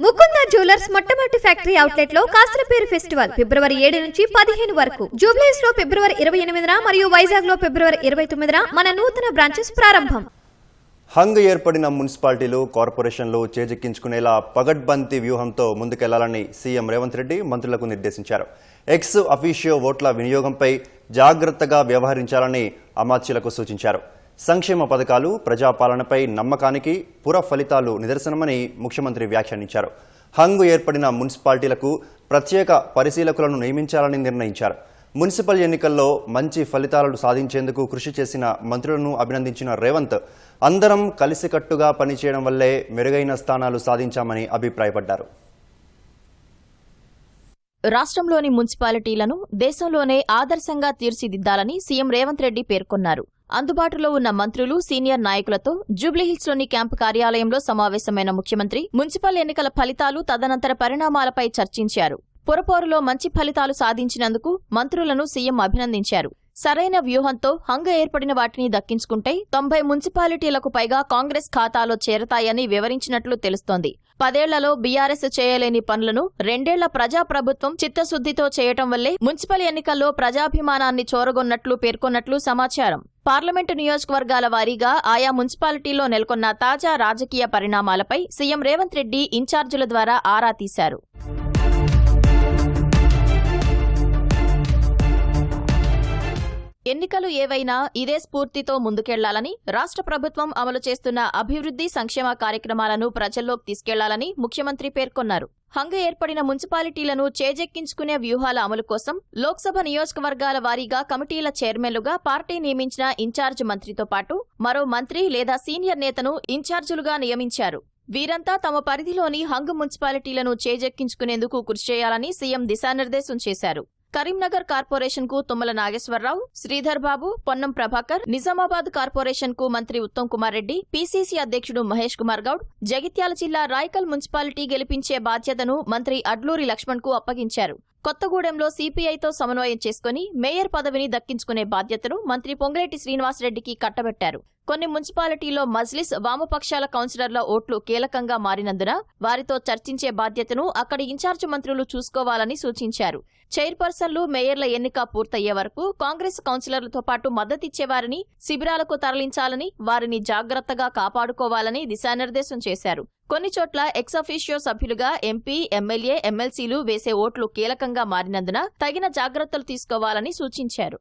Mukunda jewellers మొట్టమొదటి factory outlet లో Kasaraperu festival ఫిబ్రవరి 7 నుంచి 15 వరకు, జూబ్లీస్ లో ఫిబ్రవరి 28న మరియు వైజాగ్ లో ఫిబ్రవరి 29న మన నూతన బ్రాంచెస్ ప్రారంభం. హంగ్ ఏర్పడిన మున్సిపాలిటీలు, కార్పొరేషన్లు చేజిక్కించుకునేలా పగడ్బందీ వ్యూహంతో ముందుకెళ్లాలని సీఎం రేవంత్ రెడ్డి మంత్రులకు నిర్దేశించారు. ఎక్స్ అఫీషియో ఓట్ల వినియోగంపై జాగ్రత్తగా వ్యవహరించాలని అమాత్యులకు సూచించారు. సంక్షేమ పథకాలు, ప్రజాపాలనపై నమ్మకానికి పుర ఫలితాలు నిదర్శనమని ముఖ్యమంత్రి వ్యాఖ్యానించారు. హంగ్ ఏర్పడిన మున్సిపాలిటీలకు ప్రత్యేక పరిశీలకులను నియమించాలని నిర్ణయించారు. మున్సిపల్ ఎన్నికల్లో మంచి ఫలితాలను సాధించేందుకు కృషి చేసిన మంత్రులను అభినందించిన రేవంత్, అందరం కలిసికట్టుగా పనిచేయడం వల్లే మెరుగైన స్థానాలు సాధించామని అభిప్రాయపడ్డారు. రాష్ట్రంలోని మున్సిపాలిటీలను దేశంలోనే ఆదర్శంగా తీర్చిదిద్దాలని సీఎం రేవంత్ రెడ్డి పేర్కొన్నారు. అందుబాటులో ఉన్న మంత్రులు, సీనియర్ నాయకులతో జూబ్లీహిల్స్లోని క్యాంపు కార్యాలయంలో సమావేశమైన ముఖ్యమంత్రి మున్సిపల్ ఎన్నికల ఫలితాలు, తదనంతర పరిణామాలపై చర్చించారు. పురపోరులో మంచి ఫలితాలు సాధించినందుకు మంత్రులను సీఎం అభినందించారు. సరైన వ్యూహంతో హంగ్ ఏర్పడిన వాటిని దక్కించుకుంటే 90 మున్సిపాలిటీలకు పైగా కాంగ్రెస్ ఖాతాలో చేరతాయని వివరించినట్లు తెలుస్తోంది. 10 ఏళ్లలో బీఆర్ఎస్ చేయలేని పనులను 2 ఏళ్ల ప్రజాప్రభుత్వం చిత్తశుద్దితో చేయటం వల్లే మున్సిపల్ ఎన్నికల్లో ప్రజాభిమానాన్ని చూరగొన్నట్లు పేర్కొన్నట్లు సమాచారం. పార్లమెంటు నియోజకవర్గాల వారీగా ఆయా మున్సిపాలిటీల్లో నెలకొన్న తాజా రాజకీయ పరిణామాలపై సీఎం రేవంత్ రెడ్డి ఇన్ఛార్జీల ద్వారా ఆరా తీశారు. ఎన్నికలు ఏవైనా ఇదే స్ఫూర్తితో ముందుకెళ్లాలని, రాష్ట్ర ప్రభుత్వం అమలు చేస్తున్న అభివృద్ధి, సంక్షేమ కార్యక్రమాలను ప్రజల్లోకి తీసుకెళ్లాలని ముఖ్యమంత్రి పేర్కొన్నారు. హంగ్ ఏర్పడిన మున్సిపాలిటీలను చేజెక్కించుకునే వ్యూహాల అమలు కోసం లోక్సభ నియోజకవర్గాల వారీగా కమిటీల చైర్మన్లుగా పార్టీ నియమించిన ఇన్ఛార్జ్ మంత్రితో పాటు మరో మంత్రి లేదా సీనియర్ నేతను ఇన్ఛార్జీలుగా నియమించారు. వీరంతా తమ పరిధిలోని హంగ్ మున్సిపాలిటీలను చేజెక్కించుకునేందుకు కృషి చేయాలని సీఎం దిశానిర్దేశం చేశారు. కరీంనగర్ కార్పొరేషన్ కు తుమ్మల నాగేశ్వరరావు, శ్రీధర్ బాబు, పొన్నం ప్రభాకర్, నిజామాబాద్ కార్పొరేషన్ కు మంత్రి ఉత్తమ్ కుమార్ రెడ్డి, పీసీసీ అధ్యక్షుడు మహేష్ కుమార్ గౌడ్, జగిత్యాల జిల్లా రాయకల్ మున్సిపాలిటీ గెలిపించే బాధ్యతను మంత్రి అడ్లూరి లక్ష్మణ్ కు అప్పగించారు. కొత్తగూడెంలో సీపీఐతో సమన్వయం చేసుకుని మేయర్ పదవిని దక్కించుకునే బాధ్యతను మంత్రి పొంగిరెడ్డి శ్రీనివాసరెడ్డికి కట్టబెట్టారు. కొన్ని మున్సిపాలిటీల్లో మజ్లిస్, వామపక్షాల కౌన్సిలర్ల ఓట్లు కీలకంగా మారినందున వారితో చర్చించే బాధ్యతను అక్కడి ఇన్ఛార్జ్ మంత్రులు చూసుకోవాలని సూచించారు. చైర్పర్సన్లు, మేయర్ల ఎన్నిక పూర్తయ్యే వరకు కాంగ్రెస్ కౌన్సిలర్లతో పాటు మద్దతిచ్చేవారిని శిబిరాలకు తరలించాలని, వారిని జాగ్రత్తగా కాపాడుకోవాలని దిశానిర్దేశం చేశారు. కొన్ని చోట్ల ఎక్స్-అఫీషియో సభ్యులుగా ఎంపీ, ఎమ్మెల్యే, ఎమ్మెల్సీలు వేసే ఓట్లు కీలకంగా మారినందున తగిన జాగ్రత్తలు తీసుకోవాలని సూచించారు.